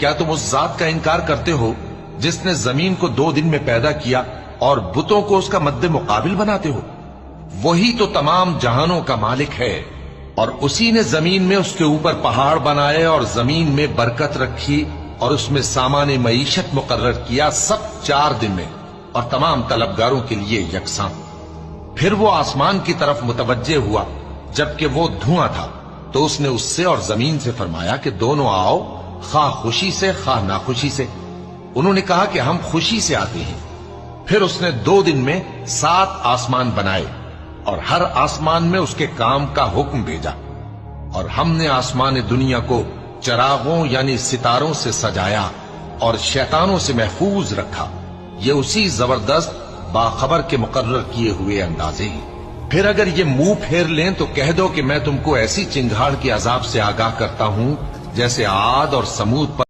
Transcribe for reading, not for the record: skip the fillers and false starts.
کیا تم اس ذات کا انکار کرتے ہو جس نے زمین کو 2 دن میں پیدا کیا اور بتوں کو اس کا مد مقابل بناتے ہو؟ وہی تو تمام جہانوں کا مالک ہے، اور اسی نے زمین میں اس کے اوپر پہاڑ بنائے اور زمین میں برکت رکھی اور اس میں سامان معیشت مقرر کیا، سب 4 دن میں، اور تمام طلبگاروں کے لیے یکساں۔ پھر وہ آسمان کی طرف متوجہ ہوا جبکہ وہ دھواں تھا، تو اس نے اس سے اور زمین سے فرمایا کہ دونوں آؤ، خواہ خوشی سے خواہ ناخوشی سے۔ انہوں نے کہا کہ ہم خوشی سے آتے ہیں۔ پھر اس نے 2 دن میں 7 آسمان بنائے اور ہر آسمان میں اس کے کام کا حکم بھیجا، اور ہم نے آسمان دنیا کو چراغوں یعنی ستاروں سے سجایا اور شیطانوں سے محفوظ رکھا۔ یہ اسی زبردست باخبر کے مقرر کیے ہوئے اندازے ہیں۔ پھر اگر یہ منہ پھیر لیں تو کہہ دو کہ میں تم کو ایسی چنگھاڑ کے عذاب سے آگاہ کرتا ہوں جیسے عاد اور سمود پر